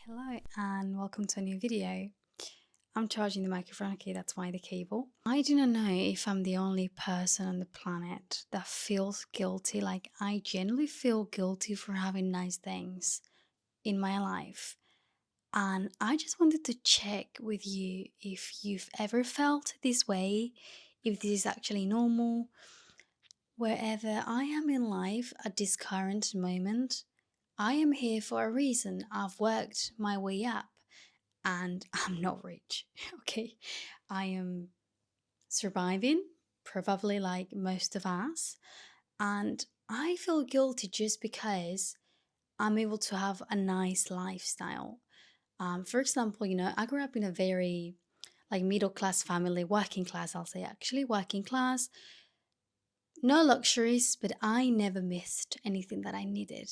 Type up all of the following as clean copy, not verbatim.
Hello and welcome to a new video. I'm charging the microphone, okay, that's why the cable. I do not know if I'm the only person on the planet that feels guilty. Like, I genuinely feel guilty for having nice things in my life. And I just wanted to check with you if you've ever felt this way, if this is actually normal. Wherever I am in life at this current moment, I am here for a reason. I've worked my way up and I'm not rich. Okay. I am surviving, probably like most of us. And I feel guilty just because I'm able to have a nice lifestyle. For example, I grew up in a very like middle class family, working class, I'll say actually, working class. No luxuries, but I never missed anything that I needed.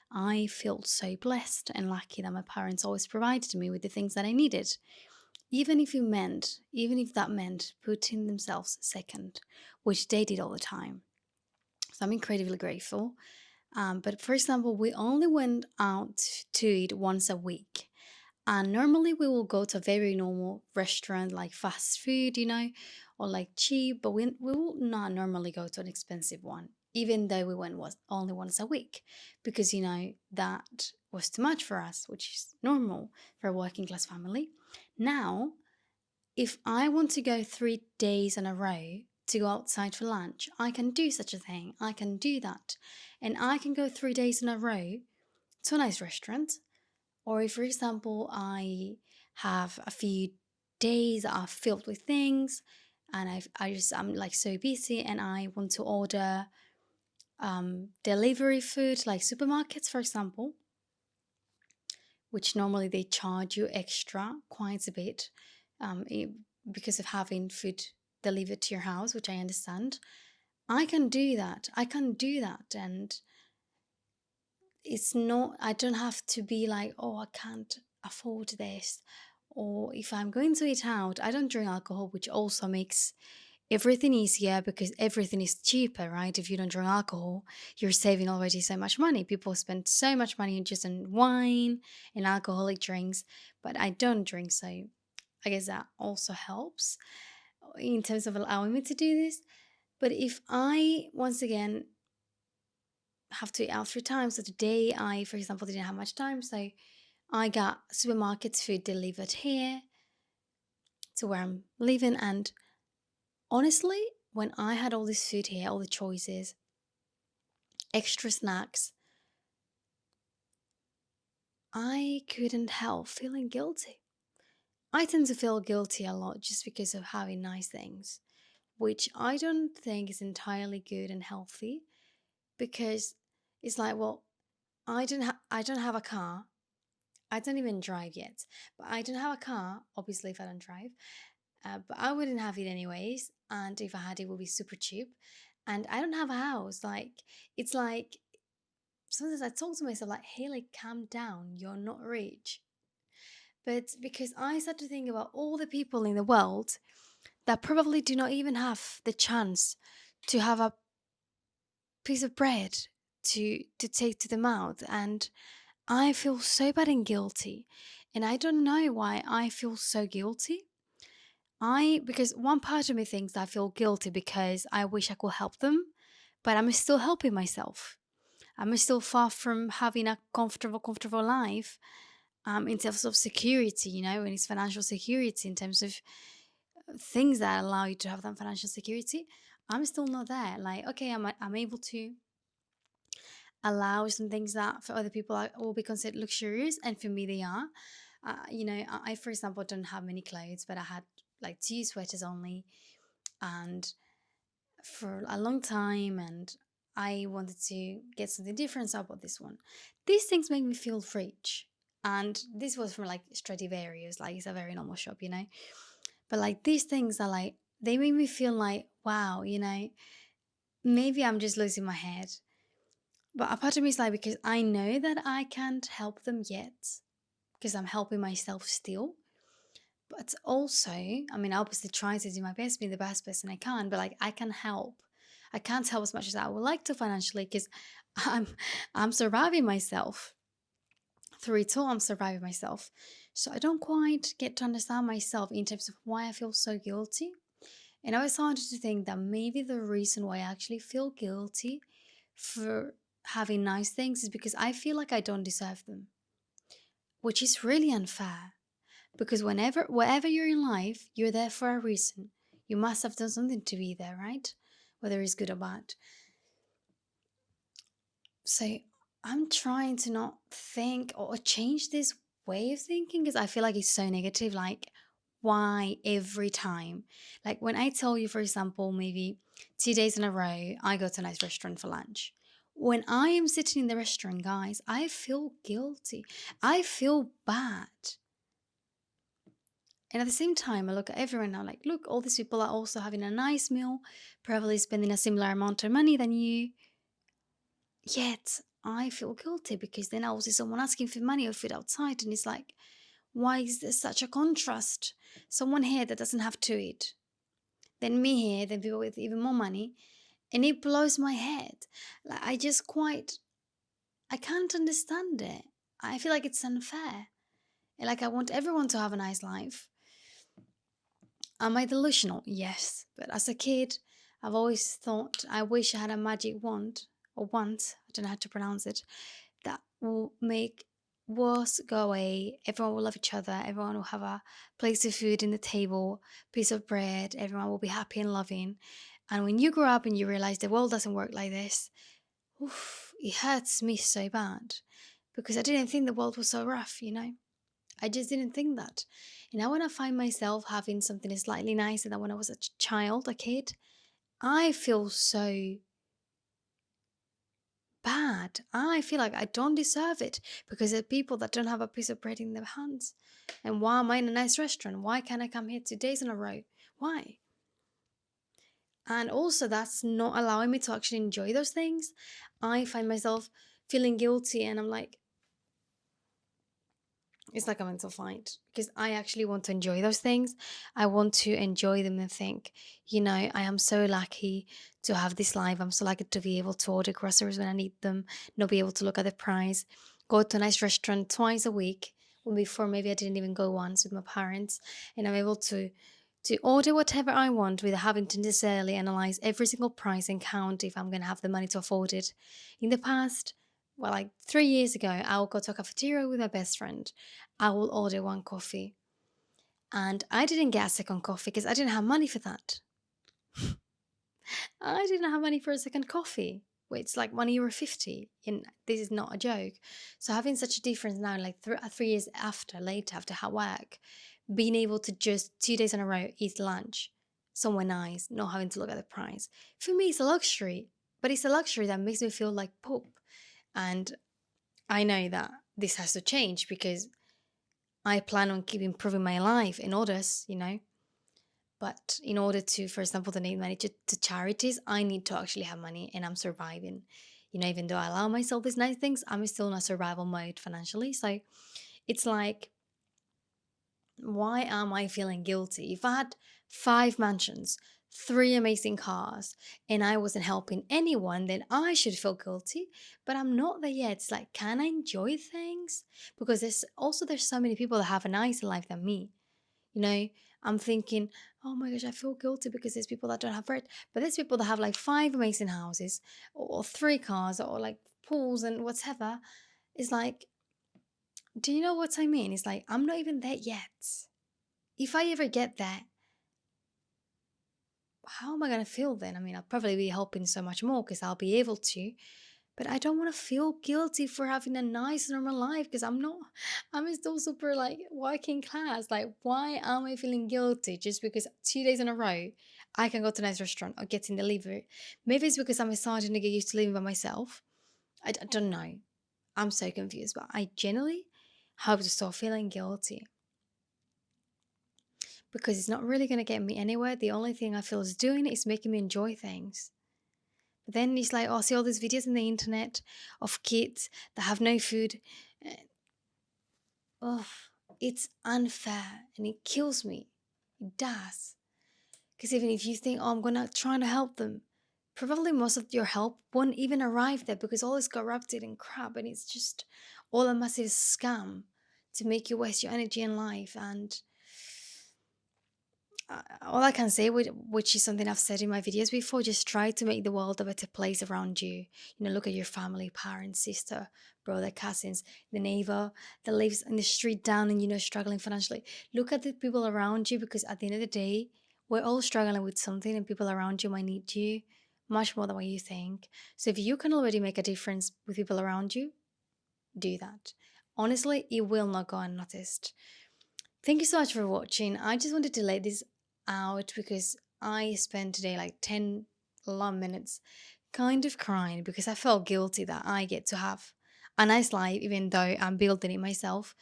I felt so blessed and lucky that my parents always provided me with the things that I needed. Even if that meant putting themselves second, which they did all the time. So I'm incredibly grateful. But for example, we only went out to eat once a week. And normally we will go to a very normal restaurant like fast food, or like cheap, but we will not normally go to an expensive one, even though we went was only once a week, because that was too much for us, which is normal for a working class family. Now, if I want to go 3 days in a row to go outside for lunch, I can do such a thing. I can do that. And I can go 3 days in a row to a nice restaurant. Or if, for example, I have a few days that are filled with things and I'm like so busy and I want to order delivery food like supermarkets, for example, which normally they charge you extra quite a bit um, i- because of having food delivered to your house, which I understand. I can do that. I can do that. And I don't have to be like, oh, I can't afford this. Or if I'm going to eat out, I don't drink alcohol, which also makes everything easier because everything is cheaper, right? If you don't drink alcohol, you're saving already so much money. People spend so much money just on wine and alcoholic drinks, but I don't drink, so I guess that also helps in terms of allowing me to do this. But if I, once again, have to eat out 3 times, so today I, for example, didn't have much time, so I got supermarket food delivered here to where I'm living, and honestly, when I had all this food here, all the choices, extra snacks, I couldn't help feeling guilty. I tend to feel guilty a lot just because of having nice things, which I don't think is entirely good and healthy because it's like, well, I don't have a car. I don't even drive yet, but I don't have a car, obviously, if I don't drive. But I wouldn't have it anyways. And if I had, it would be super cheap. And I don't have a house. Like, it's like sometimes I talk to myself, like, hey, like, calm down. You're not rich. But because I start to think about all the people in the world that probably do not even have the chance to have a piece of bread to take to the mouth. And I feel so bad and guilty. And I don't know why I feel so guilty. Because one part of me thinks I feel guilty because I wish I could help them, but I'm still helping myself. I'm still far from having a comfortable life in terms of security, and it's financial security in terms of things that allow you to have that financial security. I'm still not there. Like, okay, I'm able to allow some things that for other people will be considered luxurious, and for me they are. I, for example, don't have many clothes, but I had like 2 sweaters only, and for a long time, and I wanted to get something different, so I bought this one. These things make me feel rich, and this was from like Stradivarius, like it's a very normal shop, but like these things are like they make me feel like wow, maybe I'm just losing my head. But a part of me is like, because I know that I can't help them yet, because I'm helping myself still. But also, I mean, I obviously try to do my best, be the best person I can, but like I can help. I can't help as much as I would like to financially because I'm I'm surviving myself. through it all, I'm surviving myself. So I don't quite get to understand myself in terms of why I feel so guilty. And I was started to think that maybe the reason why I actually feel guilty for having nice things is because I feel like I don't deserve them, which is really unfair. Because wherever you're in life, you're there for a reason. You must have done something to be there, right? Whether it's good or bad. So I'm trying to not think or change this way of thinking because I feel like it's so negative. Like, why every time? Like, when I tell you, for example, maybe 2 days in a row, I go to a nice restaurant for lunch. When I am sitting in the restaurant, guys, I feel guilty. I feel bad. And at the same time, I look at everyone now, like, look, all these people are also having a nice meal, probably spending a similar amount of money than you. Yet I feel guilty because then I will see someone asking for money or food outside, and it's like, why is there such a contrast? Someone here that doesn't have to eat, then me here, then people with even more money, and it blows my head. Like I can't understand it. I feel like it's unfair. And like I want everyone to have a nice life. Am I delusional? Yes. But as a kid, I've always thought I wish I had a magic wand or wand, I don't know how to pronounce it, that will make wars go away. Everyone will love each other. Everyone will have a place of food in the table, piece of bread. Everyone will be happy and loving. And when you grow up and you realize the world doesn't work like this, oof, it hurts me so bad because I didn't think the world was so rough. I just didn't think that. And now when I find myself having something slightly nicer than when I was a child, a kid, I feel so bad. I feel like I don't deserve it because there are people that don't have a piece of bread in their hands. And why am I in a nice restaurant? Why can't I come here 2 days in a row? Why? And also, that's not allowing me to actually enjoy those things. I find myself feeling guilty, and I'm like, it's like a mental fight because I actually want to enjoy those things. I want to enjoy them and think, I am so lucky to have this life. I'm so lucky to be able to order groceries when I need them, not be able to look at the price, go to a nice restaurant twice a week. When before maybe I didn't even go once with my parents, and I'm able to order whatever I want without having to necessarily analyze every single price and count if I'm gonna have the money to afford it. In the past, well, like 3 years ago, I will go to a cafeteria with my best friend. I will order one coffee. And I didn't get a second coffee because I didn't have money for that. I didn't have money for a second coffee. It's like €1.50. And this is not a joke. So having such a difference now, like 3 years later, after hard work, being able to just 2 days in a row eat lunch somewhere nice, not having to look at the price. For me, it's a luxury. But it's a luxury that makes me feel like poop. And I know that this has to change because I plan on keep improving my life in orders. But in order to, for example, donate money to charities, I need to actually have money and I'm surviving. Even though I allow myself these nice things, I'm still in a survival mode financially. So it's like, why am I feeling guilty? If I had 5 mansions, 3 amazing cars, and I wasn't helping anyone, then I should feel guilty. But I'm not there yet. It's like, can I enjoy things? Because there's so many people that have a nicer life than me. You know, I'm thinking, oh my gosh, I feel guilty because there's people that don't have bread. But there's people that have like 5 amazing houses or 3 cars or like pools and whatever. It's like, do you know what I mean? It's like, I'm not even there yet. If I ever get there, how am I going to feel then? I mean, I'll probably be helping so much more because I'll be able to. But I don't want to feel guilty for having a nice normal life because I'm still super like working class. Like, why am I feeling guilty just because 2 days in a row I can go to a nice restaurant or get in delivery? Maybe it's because I'm starting to get used to living by myself. I don't know. I'm so confused, but I genuinely hope to stop feeling guilty because it's not really going to get me anywhere. The only thing I feel is doing is making me enjoy things. But then it's like, oh, I see all these videos on the internet of kids that have no food. Oh, it's unfair and it kills me. It does. Because even if you think, oh, I'm going to try to help them, probably most of your help won't even arrive there because all is corrupted and crap, and it's just all a massive scam to make you waste your energy and life. And all I can say, which is something I've said in my videos before, just try to make the world a better place around you. Look at your family, parents, sister, brother, cousins, the neighbor that lives in the street down and, struggling financially. Look at the people around you, because at the end of the day, we're all struggling with something, and people around you might need you much more than what you think. So if you can already make a difference with people around you, do that. Honestly, it will not go unnoticed. Thank you so much for watching. I just wanted to let this out because I spent today like 10 long minutes kind of crying because I felt guilty that I get to have a nice life even though I'm building it myself.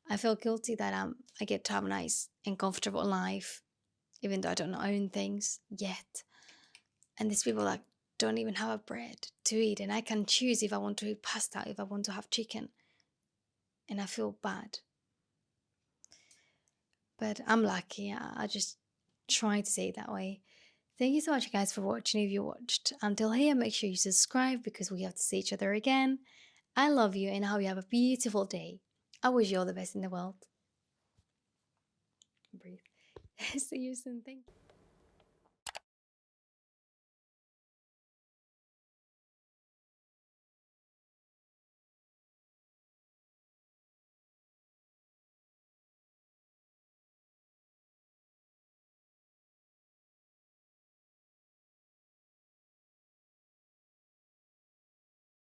I feel guilty that I get to have a nice and comfortable life even though I don't own things yet. And these people like don't even have a bread to eat, and I can choose if I want to eat pasta, if I want to have chicken, and I feel bad. But I'm lucky. I just try to say it that way. Thank you so much, guys, for watching. If you watched until here, make sure you subscribe because we have to see each other again. I love you and I hope you have a beautiful day. I wish you all the best in the world. Breathe. See you soon. Thank you.